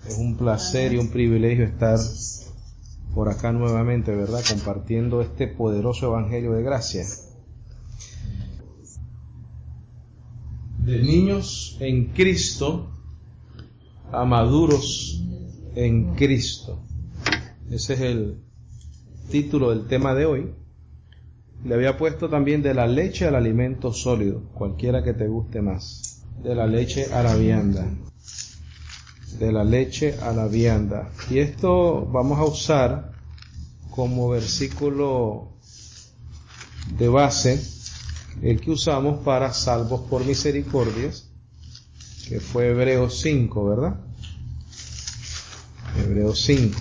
Es un placer y un privilegio estar por acá nuevamente, ¿verdad? Compartiendo este poderoso evangelio de gracia. De niños en Cristo a maduros en Cristo. Ese es el título del tema de hoy. Le había puesto también de la leche al alimento sólido, cualquiera que te guste más. De la leche a la vianda. De la leche a la vianda. Y esto vamos a usar como versículo de base, el que usamos para salvos por misericordias, que fue Hebreos 5, ¿verdad? Hebreos 5.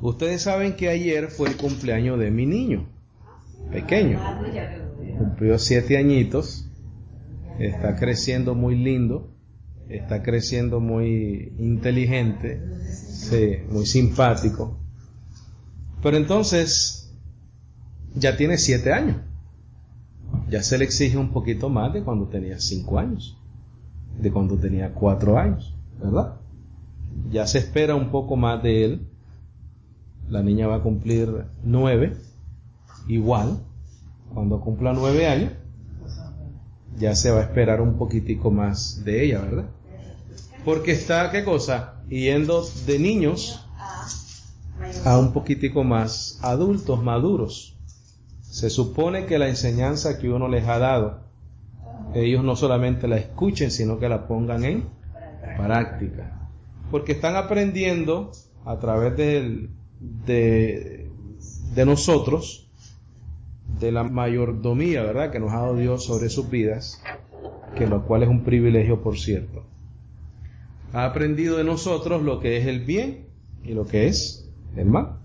Ustedes saben que ayer fue el cumpleaños de mi niño, pequeño. Cumplió 7 añitos, está creciendo muy lindo, está creciendo muy inteligente, sí, muy simpático. Pero entonces, ya tiene 7 años. Ya se le exige un poquito más de cuando tenía 5 años, de cuando tenía 4 años, ¿verdad? Ya se espera un poco más de él. La niña va a cumplir 9, igual, cuando cumpla 9 años, ya se va a esperar un poquitico más de ella, ¿verdad? Porque está, ¿qué cosa? Yendo de niños a un poquitico más adultos, maduros. Se supone que la enseñanza que uno les ha dado, ellos no solamente la escuchen, sino que la pongan en práctica. Porque están aprendiendo a través de nosotros, de la mayordomía, ¿verdad?, que nos ha dado Dios sobre sus vidas, que lo cual es un privilegio, por cierto. Ha aprendido de nosotros lo que es el bien y lo que es el mal.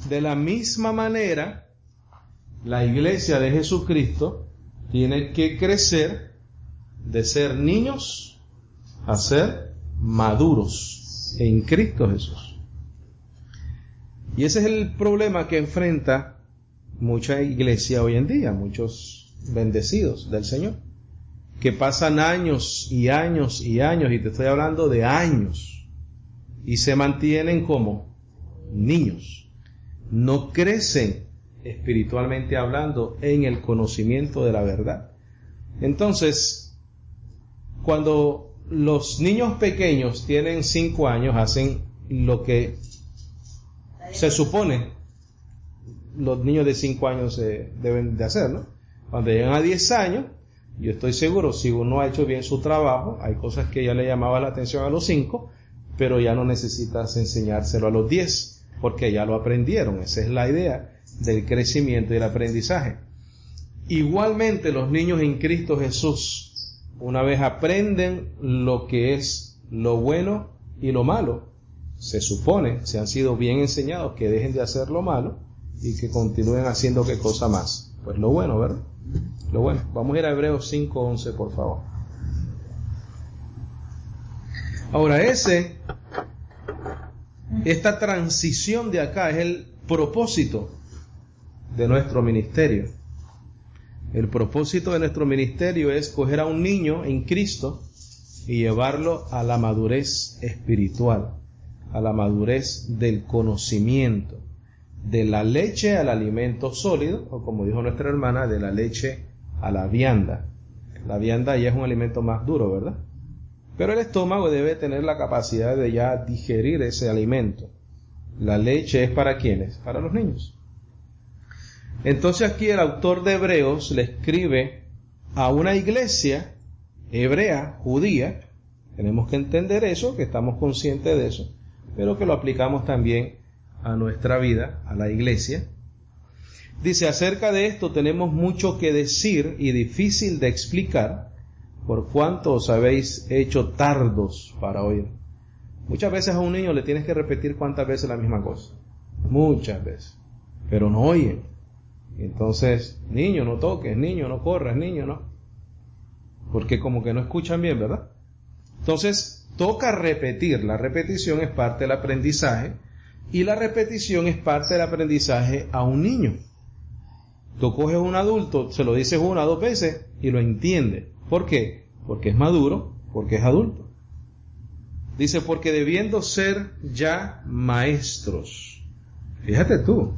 De la misma manera, la iglesia de Jesucristo tiene que crecer de ser niños a ser maduros en Cristo Jesús. Y ese es el problema que enfrenta mucha iglesia hoy en día, muchos bendecidos del Señor, que pasan años y años y años, y te estoy hablando de años, y se mantienen como niños. No crecen espiritualmente hablando en el conocimiento de la verdad. Entonces, cuando los niños pequeños tienen 5 años, hacen lo que se supone los niños de 5 años deben de hacer, ¿no? Cuando llegan a 10 años, yo estoy seguro, si uno ha hecho bien su trabajo, hay cosas que ya le llamaban la atención a los 5, pero ya no necesitas enseñárselo a los 10, porque ya lo aprendieron. Esa es la idea del crecimiento y el aprendizaje. Igualmente, los niños en Cristo Jesús, una vez aprenden lo que es lo bueno y lo malo, se supone, se han sido bien enseñados, que dejen de hacer lo malo y que continúen haciendo qué cosa más. Pues lo bueno, ¿verdad? Lo bueno. Vamos a ir a Hebreos 5:11, por favor. Ahora, esta transición de acá es el propósito de nuestro ministerio. El propósito de nuestro ministerio es coger a un niño en Cristo y llevarlo a la madurez espiritual, a la madurez del conocimiento, de la leche al alimento sólido, o como dijo nuestra hermana, de la leche a la vianda. La vianda ya es un alimento más duro, ¿verdad? Pero el estómago debe tener la capacidad de ya digerir ese alimento. La leche es ¿para quiénes? Para los niños. Entonces aquí el autor de Hebreos le escribe a una iglesia hebrea, judía. Tenemos que entender eso, que estamos conscientes de eso, pero que lo aplicamos también a nuestra vida, a la iglesia. Dice, acerca de esto tenemos mucho que decir y difícil de explicar, por cuanto os habéis hecho tardos para oír. Muchas veces a un niño le tienes que repetir cuántas veces la misma cosa. Muchas veces. Pero no oyen. Entonces, niño, no toques, niño, no corras, niño, no. Porque como que no escuchan bien, ¿verdad? Entonces, toca repetir. La repetición es parte del aprendizaje. Y la repetición es parte del aprendizaje a un niño. Tú coges a un adulto, se lo dices 1 o 2 veces y lo entiende. ¿Por qué? Porque es maduro, porque es adulto. Dice, porque debiendo ser ya maestros. Fíjate tú,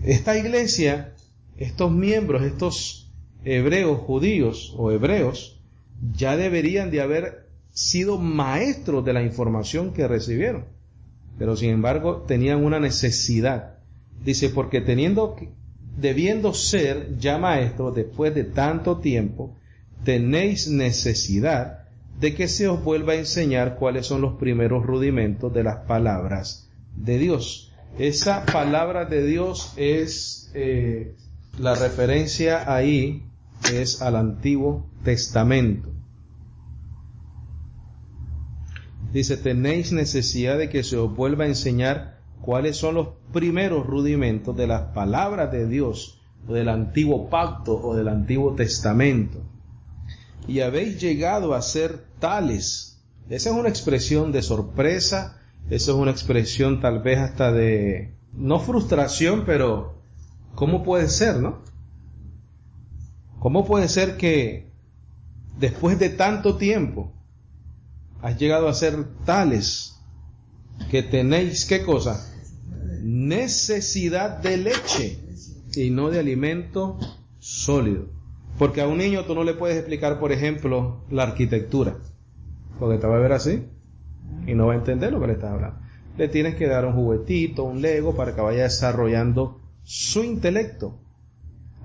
esta iglesia, estos miembros, estos hebreos, judíos o hebreos, ya deberían de haber sido maestros de la información que recibieron. Pero sin embargo, tenían una necesidad. Dice, porque debiendo ser ya maestros después de tanto tiempo, tenéis necesidad de que se os vuelva a enseñar cuáles son los primeros rudimentos de las palabras de Dios. Esa palabra de Dios es, la referencia ahí es al Antiguo Testamento. Dice, tenéis necesidad de que se os vuelva a enseñar cuáles son los primeros rudimentos de las palabras de Dios, o del Antiguo Pacto, o del Antiguo Testamento. Y habéis llegado a ser tales. Esa es una expresión de sorpresa, esa es una expresión tal vez hasta de, no frustración, pero ¿cómo puede ser, no? ¿Cómo puede ser que después de tanto tiempo has llegado a ser tales que tenéis, ¿qué cosa? Necesidad de leche y no de alimento sólido. Porque a un niño tú no le puedes explicar, por ejemplo, la arquitectura, porque te va a ver así y no va a entender lo que le estás hablando. Le tienes que dar un juguetito, un Lego, para que vaya desarrollando su intelecto.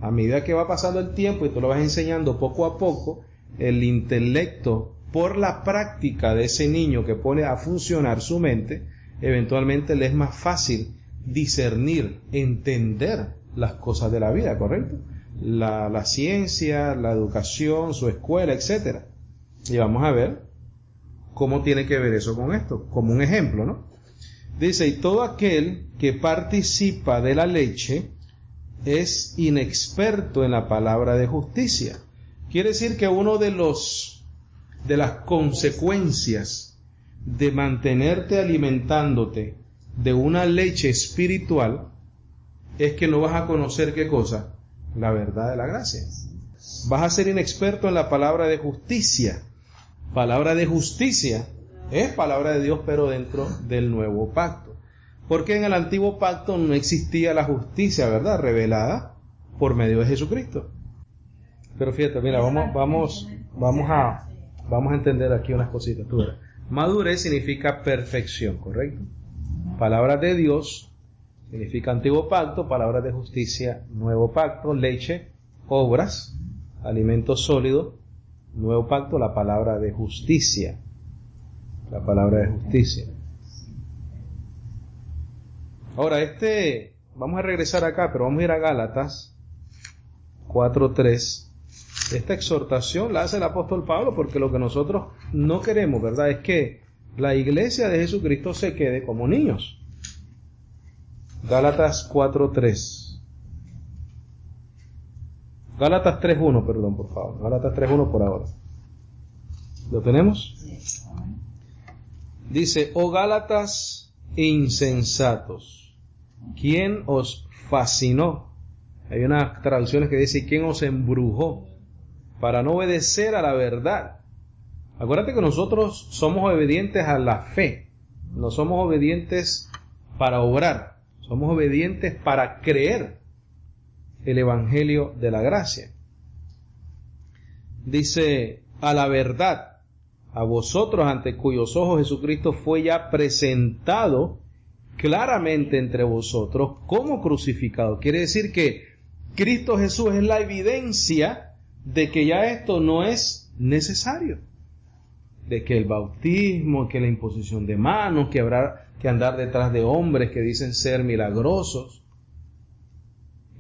A medida que va pasando el tiempo y tú lo vas enseñando poco a poco, el intelecto, por la práctica de ese niño que pone a funcionar su mente, eventualmente le es más fácil discernir, entender las cosas de la vida, ¿correcto? La ciencia, la educación, su escuela, etc. Y vamos a ver cómo tiene que ver eso con esto, como un ejemplo, ¿no? Dice, y todo aquel que participa de la leche es inexperto en la palabra de justicia. Quiere decir que uno de las consecuencias de mantenerte alimentándote de una leche espiritual es que no vas a conocer ¿qué cosa? La verdad de la gracia. Vas a ser inexperto en la palabra de justicia. Palabra de justicia es palabra de Dios, pero dentro del nuevo pacto. Porque en el antiguo pacto no existía la justicia, ¿verdad? Revelada por medio de Jesucristo. Pero fíjate, mira, vamos a entender aquí unas cositas. Tú verás. Madurez significa perfección, ¿correcto? Palabras de Dios significa antiguo pacto, palabras de justicia, nuevo pacto, leche, obras, alimento sólido, nuevo pacto, la palabra de justicia. La palabra de justicia. Ahora, vamos a regresar acá, pero vamos a ir a Gálatas 4:3. Esta exhortación la hace el apóstol Pablo porque lo que nosotros no queremos, ¿verdad?, es que la iglesia de Jesucristo se quede como niños. Gálatas 4:3. Gálatas 3:1, perdón, por favor. Gálatas 3:1 por ahora. ¿Lo tenemos? Dice, oh Gálatas insensatos, ¿quién os fascinó? Hay unas traducciones que dicen, ¿quién os embrujó para no obedecer a la verdad? Acuérdate que nosotros somos obedientes a la fe, no somos obedientes para obrar, somos obedientes para creer el evangelio de la gracia. Dice, a la verdad, a vosotros ante cuyos ojos Jesucristo fue ya presentado claramente entre vosotros como crucificado. Quiere decir que Cristo Jesús es la evidencia de que ya esto no es necesario. De que el bautismo, que la imposición de manos, que habrá que andar detrás de hombres que dicen ser milagrosos,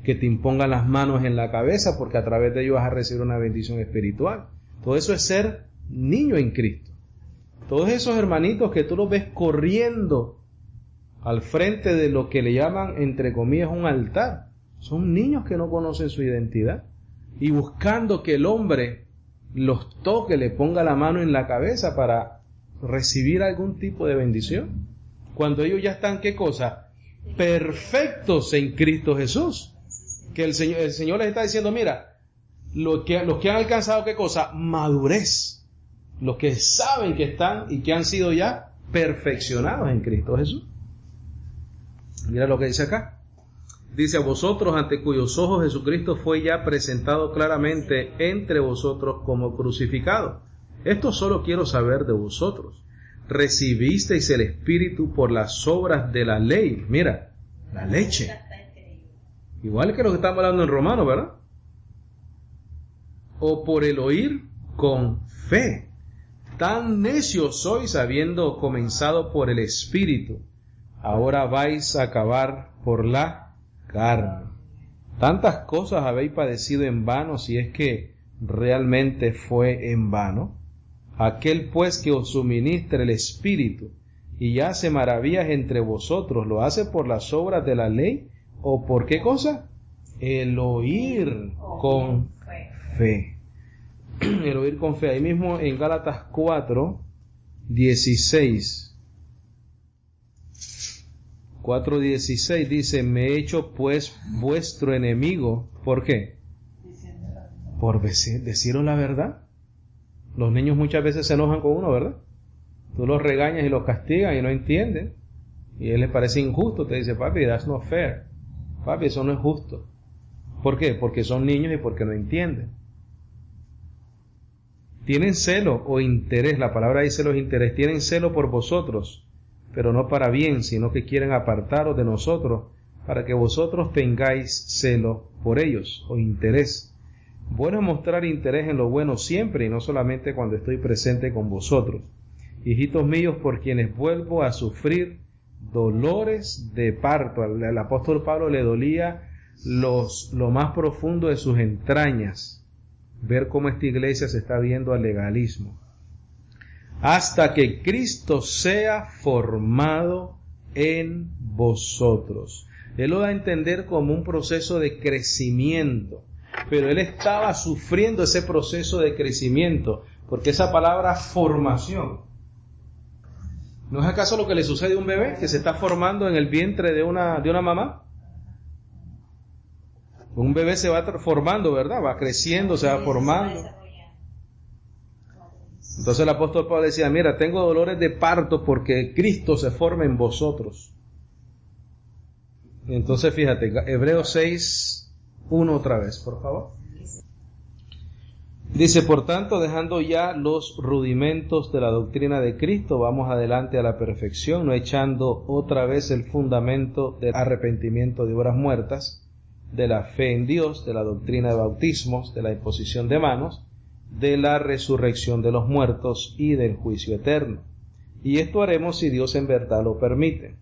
que te impongan las manos en la cabeza porque a través de ellos vas a recibir una bendición espiritual. Todo eso es ser niño en Cristo. Todos esos hermanitos que tú los ves corriendo al frente de lo que le llaman, entre comillas, un altar, son niños que no conocen su identidad y buscando que el hombre los toque, le ponga la mano en la cabeza para recibir algún tipo de bendición, cuando ellos ya están, ¿qué cosa? Perfectos en Cristo Jesús. Que el Señor les está diciendo, mira, los que han alcanzado, ¿qué cosa? Madurez. Los que saben que están y que han sido ya perfeccionados en Cristo Jesús. Mira lo que dice acá. Dice: a vosotros, ante cuyos ojos Jesucristo fue ya presentado claramente entre vosotros como crucificado. Esto solo quiero saber de vosotros. ¿Recibisteis el Espíritu por las obras de la ley? Mira, la leche. Igual que lo que estamos hablando en Romanos, ¿verdad? ¿O por el oír con fe? Tan necios sois, habiendo comenzado por el Espíritu, ahora vais a acabar por la carne. Tantas cosas habéis padecido en vano, si es que realmente fue en vano. Aquel pues que os suministra el Espíritu y hace maravillas entre vosotros, ¿lo hace por las obras de la ley o por qué cosa? El oír con fe. El oír con fe. Ahí mismo en Gálatas 4:16 dice: me he hecho pues vuestro enemigo. ¿Por qué? Por deciros la verdad. Los niños muchas veces se enojan con uno, ¿verdad? Tú los regañas y los castigas y no entienden. Y a él les parece injusto. Te dice: papi, that's not fair. Papi, eso no es justo. ¿Por qué? Porque son niños y porque no entienden. Tienen celo o interés. La palabra dice los interés. Tienen celo por vosotros, pero no para bien, sino que quieren apartaros de nosotros para que vosotros tengáis celo por ellos o interés. Bueno es mostrar interés en lo bueno siempre y no solamente cuando estoy presente con vosotros. Hijitos míos, por quienes vuelvo a sufrir dolores de parto. Al apóstol Pablo le dolía lo más profundo de sus entrañas ver cómo esta iglesia se está viendo al legalismo. Hasta que Cristo sea formado en vosotros. Él lo da a entender como un proceso de crecimiento. Pero él estaba sufriendo ese proceso de crecimiento, porque esa palabra formación, ¿no es acaso lo que le sucede a un bebé que se está formando en el vientre de una mamá? Un bebé se va formando, ¿verdad? Va creciendo, se va formando. Entonces el apóstol Pablo decía: mira, tengo dolores de parto porque Cristo se forma en vosotros. Entonces fíjate, Hebreos 6:1 otra vez, por favor. Dice: por tanto, dejando ya los rudimentos de la doctrina de Cristo, vamos adelante a la perfección, no echando otra vez el fundamento del arrepentimiento de obras muertas, de la fe en Dios, de la doctrina de bautismos, de la imposición de manos, de la resurrección de los muertos y del juicio eterno. Y esto haremos si Dios en verdad lo permite.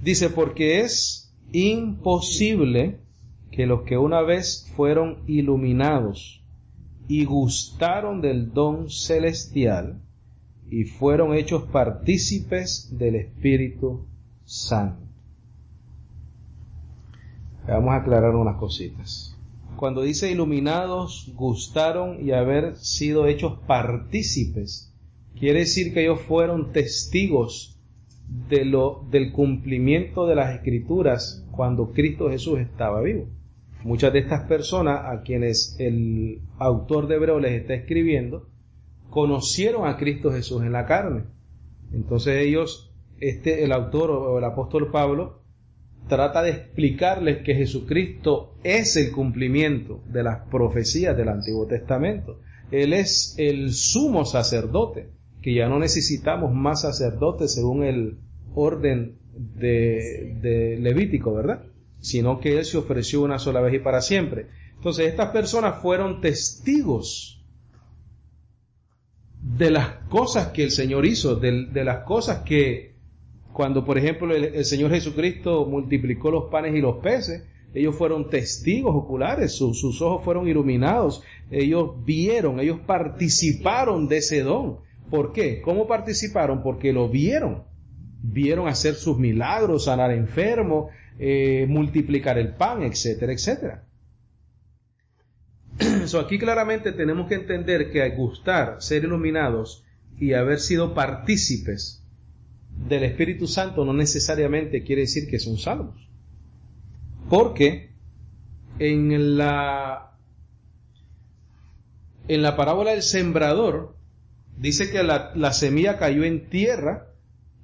Dice: porque es imposible que los que una vez fueron iluminados y gustaron del don celestial y fueron hechos partícipes del Espíritu Santo. Vamos a aclarar unas cositas. Cuando dice iluminados, gustaron y haber sido hechos partícipes, quiere decir que ellos fueron testigos del cumplimiento de las Escrituras cuando Cristo Jesús estaba vivo. Muchas de estas personas a quienes el autor de Hebreos les está escribiendo, conocieron a Cristo Jesús en la carne. Entonces ellos, el autor o el apóstol Pablo, trata de explicarles que Jesucristo es el cumplimiento de las profecías del Antiguo Testamento. Él es el sumo sacerdote, que ya no necesitamos más sacerdotes según el orden de Levítico, ¿verdad? Sino que Él se ofreció una sola vez y para siempre. Entonces estas personas fueron testigos de las cosas que el Señor hizo, de las cosas que cuando, por ejemplo, el Señor Jesucristo multiplicó los panes y los peces, ellos fueron testigos oculares, sus ojos fueron iluminados, ellos vieron, ellos participaron de ese don. ¿Por qué? ¿Cómo participaron? Porque lo vieron. Vieron hacer sus milagros, sanar enfermos, multiplicar el pan, etcétera, etcétera. Aquí claramente tenemos que entender que al gustar, ser iluminados y haber sido partícipes del Espíritu Santo no necesariamente quiere decir que son salvos. Porque en la parábola del sembrador, dice que la semilla cayó en tierra,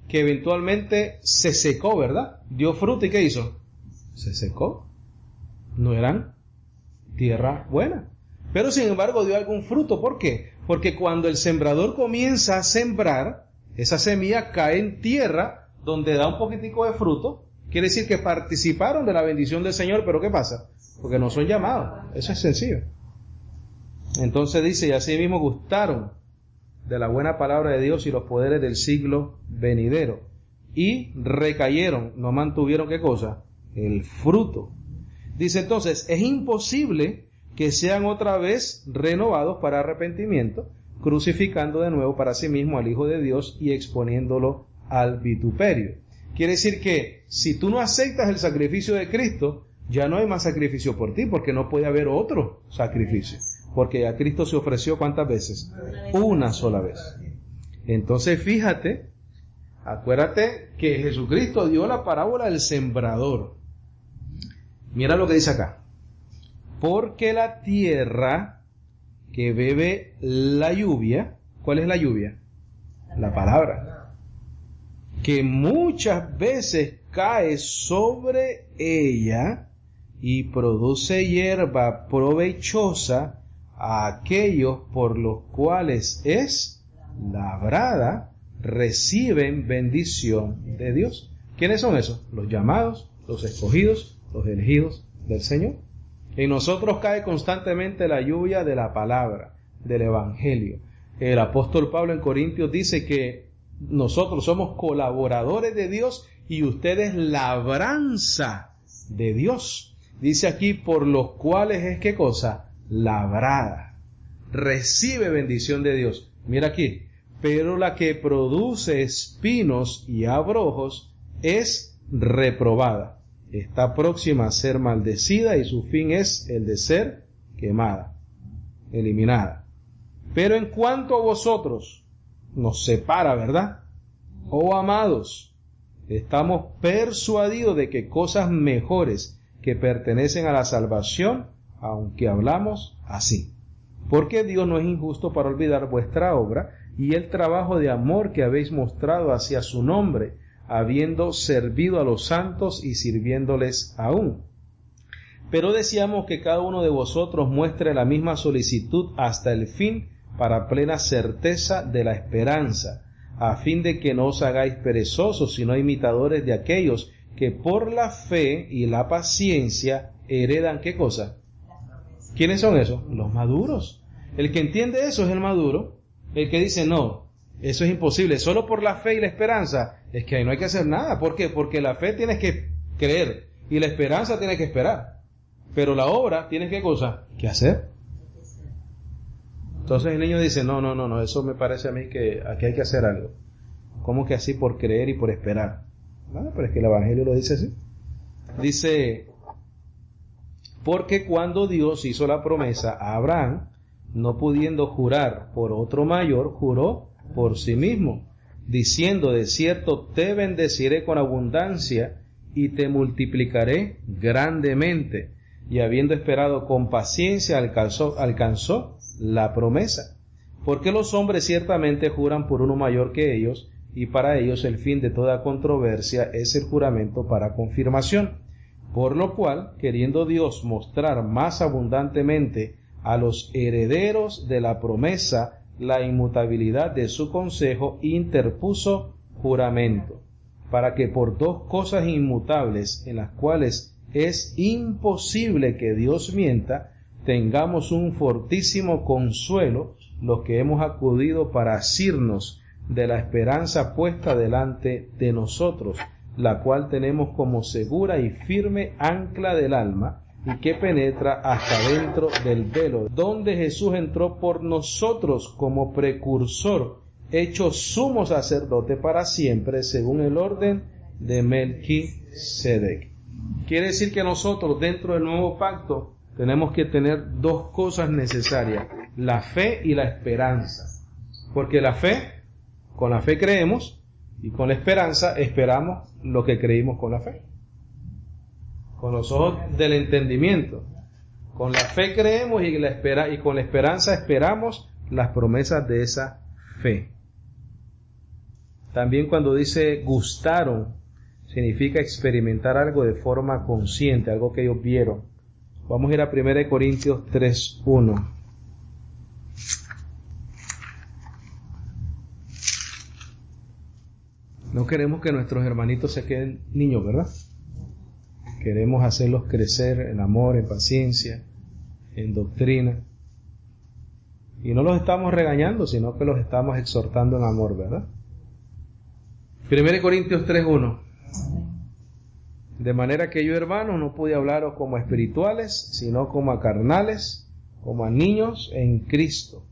que eventualmente se secó, ¿verdad? Dio fruto, ¿y qué hizo? Se secó. No eran tierra buena. Pero sin embargo dio algún fruto. ¿Por qué? Porque cuando el sembrador comienza a sembrar, esa semilla cae en tierra donde da un poquitico de fruto. Quiere decir que participaron de la bendición del Señor, pero ¿qué pasa? Porque no son llamados. Eso es sencillo. Entonces dice, y así mismo gustaron de la buena palabra de Dios y los poderes del siglo venidero. Y recayeron, no mantuvieron ¿qué cosa? El fruto. Dice entonces, es imposible que sean otra vez renovados para arrepentimiento, crucificando de nuevo para sí mismo al Hijo de Dios y exponiéndolo al vituperio. Quiere decir que si tú no aceptas el sacrificio de Cristo, ya no hay más sacrificio por ti, porque no puede haber otro sacrificio. Porque a Cristo se ofreció ¿cuántas veces? Una sola vez. Entonces fíjate, acuérdate que Jesucristo dio la parábola del sembrador. Mira lo que dice acá. Porque la tierra que bebe la lluvia, ¿cuál es la lluvia? La palabra. Que muchas veces cae sobre ella y produce hierba provechosa a aquellos por los cuales es labrada, reciben bendición de Dios. ¿Quiénes son esos? Los llamados, los escogidos, los elegidos del Señor. En nosotros cae constantemente la lluvia de la palabra, del Evangelio. El apóstol Pablo en Corintios dice que nosotros somos colaboradores de Dios y ustedes labranza de Dios. Dice aquí, por los cuales es ¿qué cosa? Labrada. Recibe bendición de Dios. Mira aquí. Pero la que produce espinos y abrojos es reprobada. Está próxima a ser maldecida y su fin es el de ser quemada, eliminada. Pero en cuanto a vosotros, nos separa, ¿verdad? Oh amados, estamos persuadidos de que cosas mejores que pertenecen a la salvación, aunque hablamos así. Porque Dios no es injusto para olvidar vuestra obra y el trabajo de amor que habéis mostrado hacia su nombre, habiendo servido a los santos y sirviéndoles aún. Pero deseamos que cada uno de vosotros muestre la misma solicitud hasta el fin, para plena certeza de la esperanza, a fin de que no os hagáis perezosos, sino imitadores de aquellos que por la fe y la paciencia heredan ¿qué cosa? ¿Quiénes son esos? Los maduros. El que entiende eso es el maduro. El que dice no, eso es imposible, solo por la fe y la esperanza, es que ahí no hay que hacer nada. ¿Por qué? Porque la fe tienes que creer y la esperanza tienes que esperar. Pero la obra tienes ¿qué cosa? ¿Qué hacer? Entonces el niño dice, no, eso me parece a mí que aquí hay que hacer algo. ¿Cómo que así por creer y por esperar? Bueno, pero es que el Evangelio lo dice así. Dice, porque cuando Dios hizo la promesa a Abraham, no pudiendo jurar por otro mayor, juró por sí mismo, diciendo, de cierto te bendeciré con abundancia y te multiplicaré grandemente. Y habiendo esperado con paciencia, alcanzó la promesa. Porque los hombres ciertamente juran por uno mayor que ellos, y para ellos el fin de toda controversia es el juramento para confirmación. Por lo cual, queriendo Dios mostrar más abundantemente a los herederos de la promesa la inmutabilidad de su consejo, interpuso juramento, para que por dos cosas inmutables en las cuales es imposible que Dios mienta, tengamos un fortísimo consuelo los que hemos acudido para asirnos de la esperanza puesta delante de nosotros, la cual tenemos como segura y firme ancla del alma, y que penetra hasta dentro del velo, donde Jesús entró por nosotros como precursor, hecho sumo sacerdote para siempre, según el orden de Melquisedec. Quiere decir que nosotros dentro del nuevo pacto tenemos que tener dos cosas necesarias, la fe y la esperanza. Porque con la fe creemos, y con la esperanza esperamos lo que creímos con la fe. Con los ojos del entendimiento. Con la fe creemos y con la esperanza esperamos las promesas de esa fe. También cuando dice gustaron, significa experimentar algo de forma consciente, algo que ellos vieron. Vamos a ir a 1 Corintios 3:1. No queremos que nuestros hermanitos se queden niños, ¿verdad? Queremos hacerlos crecer en amor, en paciencia, en doctrina. Y no los estamos regañando, sino que los estamos exhortando en amor, ¿verdad? 1 Corintios 3:1. De manera que yo, hermanos, no pude hablaros como a espirituales, sino como a carnales, como a niños en Cristo.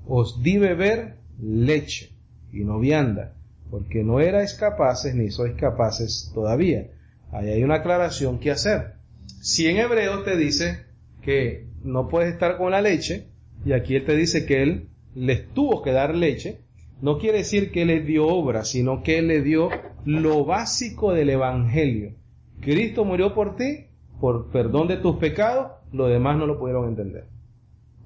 Os di beber leche y no vianda, porque no erais capaces ni sois capaces todavía. Ahí hay una aclaración que hacer. Si en Hebreos te dice que no puedes estar con la leche, y aquí él te dice que él les tuvo que dar leche, no quiere decir que él les dio obra, sino que él les dio lo básico del Evangelio. Cristo murió por ti, por perdón de tus pecados, lo demás no lo pudieron entender.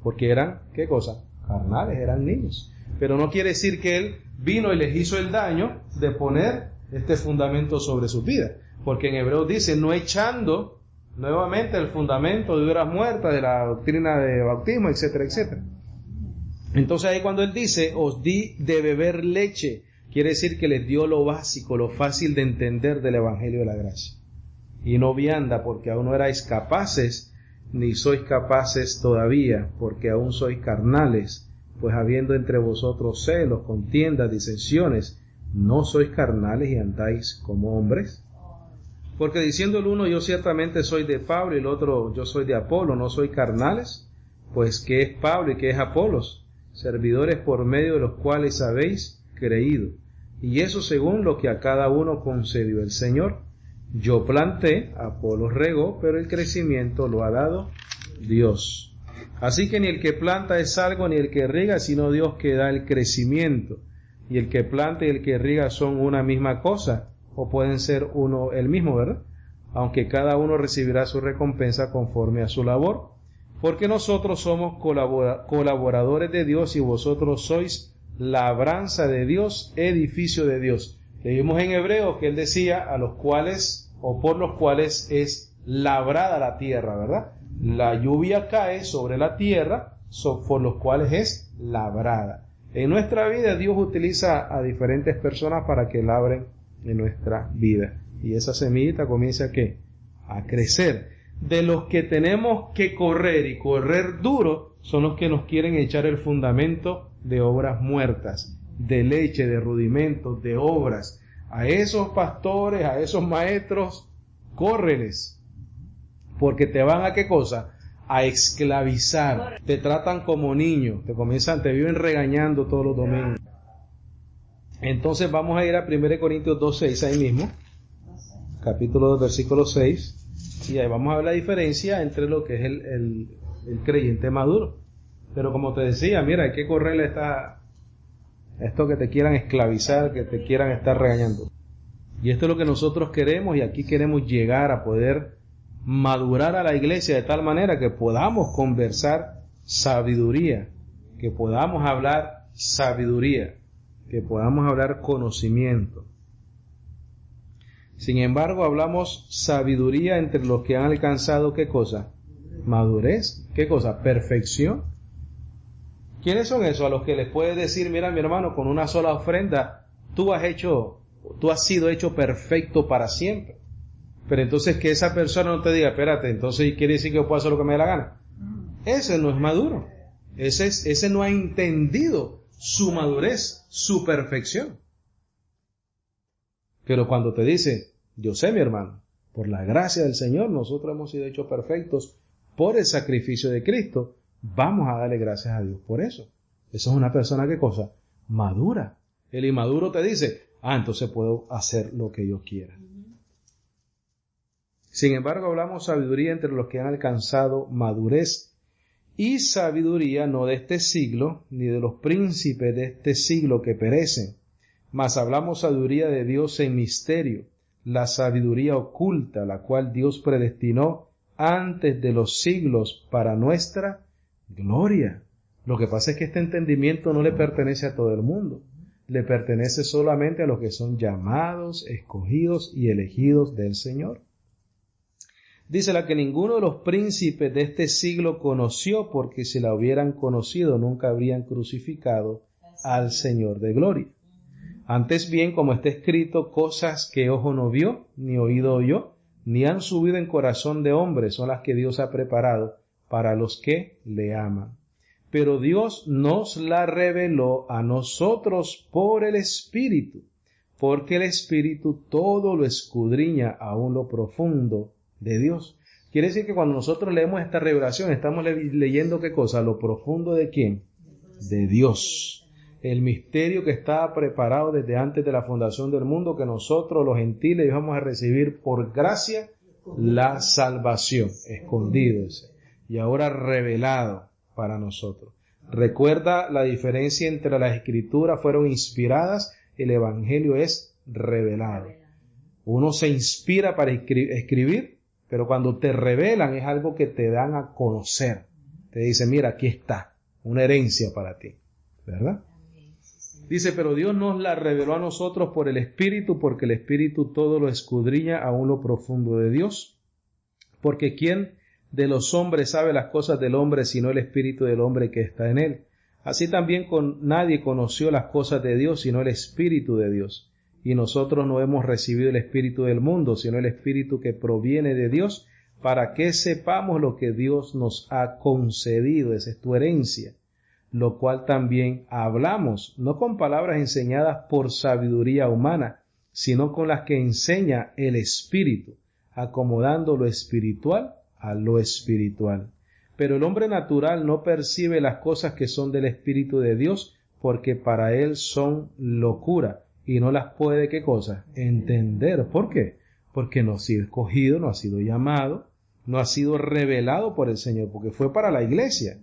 Porque eran, ¿qué cosa? Carnales, eran niños. Pero no quiere decir que él vino y les hizo el daño de poner este fundamento sobre su vida. Porque en Hebreos dice, no echando nuevamente el fundamento de obras muertas, de la doctrina de bautismo, etcétera, etcétera. Entonces ahí cuando él dice, os di de beber leche, quiere decir que les dio lo básico, lo fácil de entender del Evangelio de la gracia. Y no vianda, porque aún no erais capaces, ni sois capaces todavía, porque aún sois carnales, pues habiendo entre vosotros celos, contiendas, disensiones, ¿no sois carnales y andáis como hombres? Porque diciendo el uno, yo ciertamente soy de Pablo, y el otro, yo soy de Apolo, ¿no soy carnales? Pues ¿qué es Pablo y qué es Apolos? Servidores por medio de los cuales habéis creído, y eso según lo que a cada uno concedió el Señor. Yo planté, Apolos regó, pero el crecimiento lo ha dado Dios. Así que ni el que planta es algo, ni el que riega, sino Dios que da el crecimiento. Y el que planta y el que riega son una misma cosa, o pueden ser uno el mismo, ¿verdad? Aunque cada uno recibirá su recompensa conforme a su labor. Porque nosotros somos colaboradores de Dios y vosotros sois labranza de Dios, edificio de Dios. Leímos en Hebreos que él decía a los cuales o por los cuales es labrada la tierra, ¿verdad? La lluvia cae sobre la tierra por los cuales es labrada. En nuestra vida Dios utiliza a diferentes personas para que labren en nuestra vida. Y esa semillita comienza ¿a qué? A crecer. De los que tenemos que correr y correr duro son los que nos quieren echar el fundamento de obras muertas, de leche, de rudimentos, de obras. A esos pastores, a esos maestros, córreles, porque te van a ¿qué cosa? A esclavizar. Te tratan como niños, te viven regañando todos los domingos. Entonces vamos a ir a 1 Corintios 2:6 ahí mismo, capítulo 2, versículo 6, y ahí vamos a ver la diferencia entre lo que es el creyente maduro. Pero como te decía, mira, hay que correrle esto que te quieran esclavizar, que te quieran estar regañando. Y esto es lo que nosotros queremos, y aquí queremos llegar a poder madurar a la iglesia de tal manera que podamos conversar sabiduría, que podamos hablar sabiduría, que podamos hablar conocimiento. Sin embargo, hablamos sabiduría entre los que han alcanzado ¿qué cosa? Madurez. ¿Qué cosa? Perfección. ¿Quiénes son esos? A los que les puedes decir, mira mi hermano, con una sola ofrenda, tú has sido hecho perfecto para siempre. Pero entonces que esa persona no te diga, espérate, entonces quiere decir que yo puedo hacer lo que me dé la gana. Ese no es maduro. Ese no ha entendido su madurez, su perfección. Pero cuando te dice, yo sé mi hermano, por la gracia del Señor nosotros hemos sido hechos perfectos por el sacrificio de Cristo, vamos a darle gracias a Dios por eso. Eso es una persona ¿qué cosa? Madura. El inmaduro te dice, entonces puedo hacer lo que yo quiera. Sin embargo, hablamos sabiduría entre los que han alcanzado madurez, y sabiduría no de este siglo, ni de los príncipes de este siglo que perecen, mas hablamos sabiduría de Dios en misterio, la sabiduría oculta, la cual Dios predestinó antes de los siglos para nuestra gloria, Lo que pasa es que este entendimiento no le pertenece a todo el mundo. Le pertenece solamente a los que son llamados, escogidos y elegidos del Señor. Dice la que ninguno de los príncipes de este siglo conoció, porque si la hubieran conocido nunca habrían crucificado al Señor de gloria. Antes bien, como está escrito, cosas que ojo no vio, ni oído oyó, ni han subido en corazón de hombre, son las que Dios ha preparado para los que le aman. Pero Dios nos la reveló a nosotros por el Espíritu, porque el Espíritu todo lo escudriña aún lo profundo de Dios. Quiere decir que cuando nosotros leemos esta revelación, estamos leyendo ¿qué cosa? ¿Lo profundo de quién? De Dios. El misterio que estaba preparado desde antes de la fundación del mundo, que nosotros los gentiles íbamos a recibir por gracia la salvación, escondido ese, y ahora revelado para nosotros. Recuerda la diferencia entre las escrituras fueron inspiradas, el evangelio es revelado. Uno se inspira para escribir, pero cuando te revelan es algo que te dan a conocer. Te dicen, mira, aquí está, una herencia para ti, ¿verdad? Dice, pero Dios nos la reveló a nosotros por el Espíritu, porque el Espíritu todo lo escudriña aún lo profundo de Dios. Porque ¿quién de los hombres sabe las cosas del hombre, sino el Espíritu del hombre que está en él? Así también nadie conoció las cosas de Dios, sino el Espíritu de Dios. Y nosotros no hemos recibido el Espíritu del mundo, sino el Espíritu que proviene de Dios, para que sepamos lo que Dios nos ha concedido. Esa es tu herencia. Lo cual también hablamos, no con palabras enseñadas por sabiduría humana, sino con las que enseña el Espíritu, acomodando lo espiritual a lo espiritual. Pero el hombre natural no percibe las cosas que son del Espíritu de Dios, porque para él son locura, y no las puede, ¿qué cosa? Entender. ¿Por qué? Porque no ha sido escogido, no ha sido llamado, no ha sido revelado por el Señor, porque fue para la iglesia.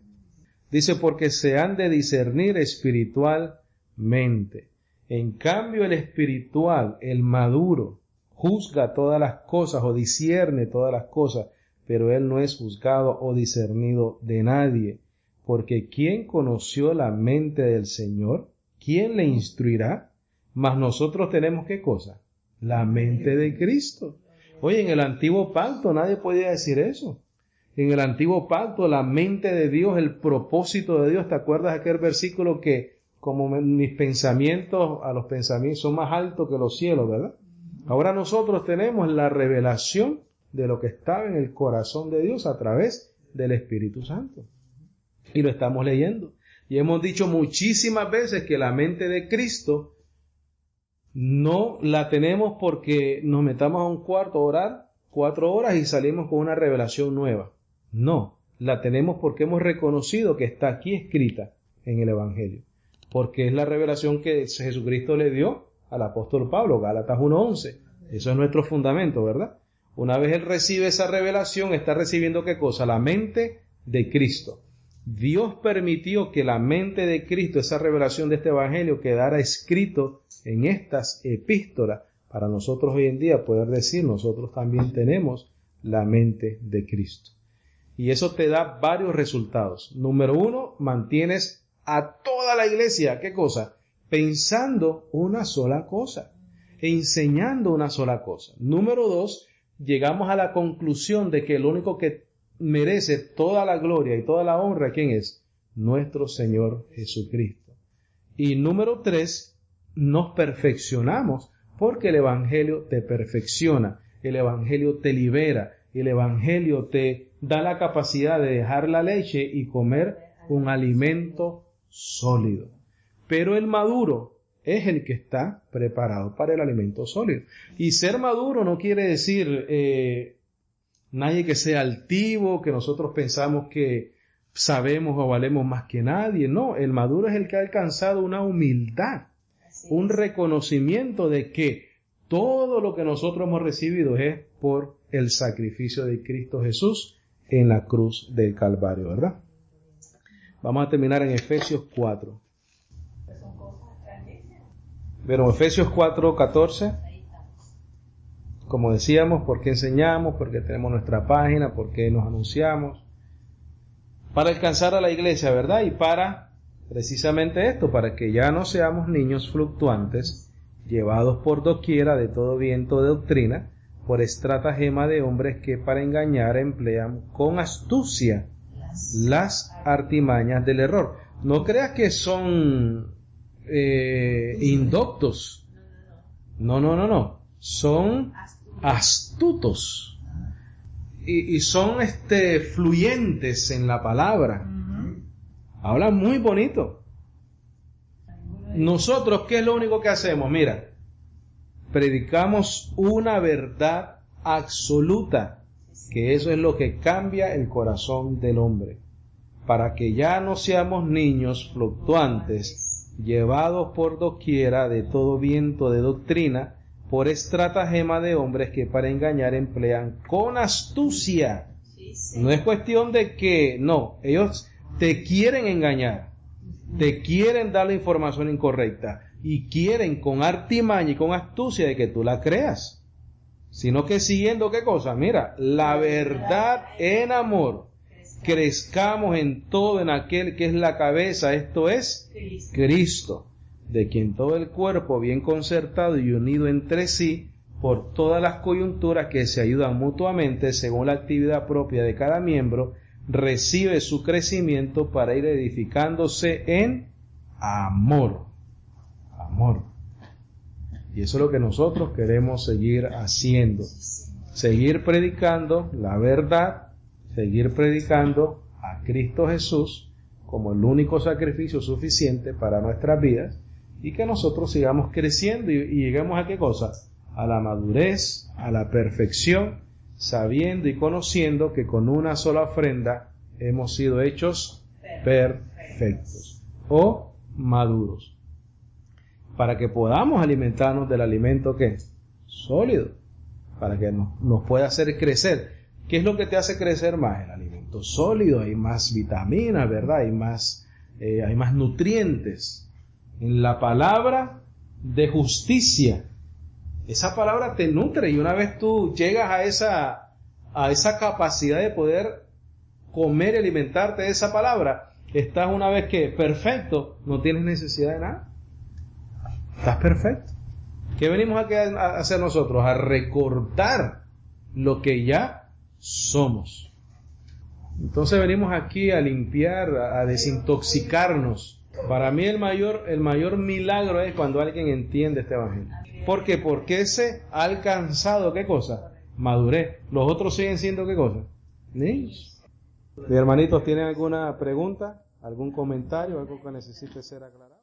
Dice, porque se han de discernir espiritualmente. En cambio, el espiritual, el maduro, juzga todas las cosas o discierne todas las cosas, pero él no es juzgado o discernido de nadie. Porque ¿quién conoció la mente del Señor? ¿Quién le instruirá? Mas nosotros tenemos ¿qué cosa? La mente de Cristo. Oye, en el antiguo pacto nadie podía decir eso. En el antiguo pacto, la mente de Dios, el propósito de Dios, ¿te acuerdas de aquel versículo que como mis pensamientos, a los pensamientos son más altos que los cielos, ¿verdad? Ahora nosotros tenemos la revelación de lo que estaba en el corazón de Dios a través del Espíritu Santo. Y lo estamos leyendo. Y hemos dicho muchísimas veces que la mente de Cristo no la tenemos porque nos metamos a un cuarto a orar 4 horas y salimos con una revelación nueva. No, la tenemos porque hemos reconocido que está aquí escrita en el Evangelio, porque es la revelación que Jesucristo le dio al apóstol Pablo, Gálatas 1:11. Eso es nuestro fundamento, ¿verdad? Una vez él recibe esa revelación, está recibiendo ¿qué cosa? La mente de Cristo. Dios permitió que la mente de Cristo, esa revelación de este Evangelio, quedara escrito en estas epístolas, para nosotros hoy en día poder decir, nosotros también tenemos la mente de Cristo. Y eso te da varios resultados. Número 1, mantienes a toda la iglesia, ¿qué cosa? Pensando una sola cosa, enseñando una sola cosa. Número 2, llegamos a la conclusión de que el único que merece toda la gloria y toda la honra, ¿quién es? Nuestro Señor Jesucristo. Y número 3, nos perfeccionamos porque el Evangelio te perfecciona, el Evangelio te libera, el Evangelio te da la capacidad de dejar la leche y comer un alimento sólido. Pero el maduro es el que está preparado para el alimento sólido. Y ser maduro no quiere decir nadie que sea altivo, que nosotros pensamos que sabemos o valemos más que nadie. No, el maduro es el que ha alcanzado una humildad, un reconocimiento de que todo lo que nosotros hemos recibido es por el sacrificio de Cristo Jesús en la cruz del Calvario, ¿verdad? Vamos a terminar en Efesios 4. Pero Efesios 4:14, como decíamos, ¿por qué enseñamos? ¿Por qué tenemos nuestra página? ¿Por qué nos anunciamos? para alcanzar a la iglesia, ¿verdad? Y para precisamente esto, para que ya no seamos niños fluctuantes, llevados por doquiera de todo viento de doctrina, por estratagema de hombres que para engañar emplean con astucia las artimañas del error. No creas que son indoctos. No. Son astutos. Y son fluyentes en la palabra. Hablan muy bonito. Nosotros, ¿qué es lo único que hacemos? Mira, predicamos una verdad absoluta, que eso es lo que cambia el corazón del hombre, para que ya no seamos niños fluctuantes, llevados por doquiera de todo viento de doctrina, por estratagema de hombres que para engañar emplean con astucia. No es cuestión de que, no, ellos te quieren engañar, te quieren dar la información incorrecta y quieren con artimaña y con astucia de que tú la creas, sino que siguiendo ¿qué cosa? Mira, la verdad en amor, crezcamos en todo en aquel que es la cabeza, esto es Cristo, de quien todo el cuerpo bien concertado y unido entre sí por todas las coyunturas que se ayudan mutuamente según la actividad propia de cada miembro, recibe su crecimiento para ir edificándose en amor. Amor. Y eso es lo que nosotros queremos seguir haciendo. Seguir predicando la verdad, seguir predicando a Cristo Jesús como el único sacrificio suficiente para nuestras vidas, y que nosotros sigamos creciendo y lleguemos a ¿qué cosa? A la madurez, a la perfección, sabiendo y conociendo que con una sola ofrenda hemos sido hechos perfectos o maduros, para que podamos alimentarnos del alimento que sólido, para que nos pueda hacer crecer. ¿Qué es lo que te hace crecer más? El alimento sólido, hay más vitaminas, ¿verdad? Hay más nutrientes. En la palabra de justicia, esa palabra te nutre, y una vez tú llegas a esa capacidad de poder comer y alimentarte de esa palabra, estás una vez que perfecto, no tienes necesidad de nada. Estás perfecto. ¿Qué venimos a hacer nosotros? A recordar lo que ya somos. Entonces venimos aquí a limpiar, a desintoxicarnos. Para mí el mayor milagro es cuando alguien entiende este evangelio. ¿Por qué? Porque ese ha alcanzado ¿qué cosa? Madurez. Los otros siguen siendo ¿qué cosa? Niños. Mis hermanitos, ¿tienen alguna pregunta? ¿Algún comentario? ¿Algo que necesite ser aclarado?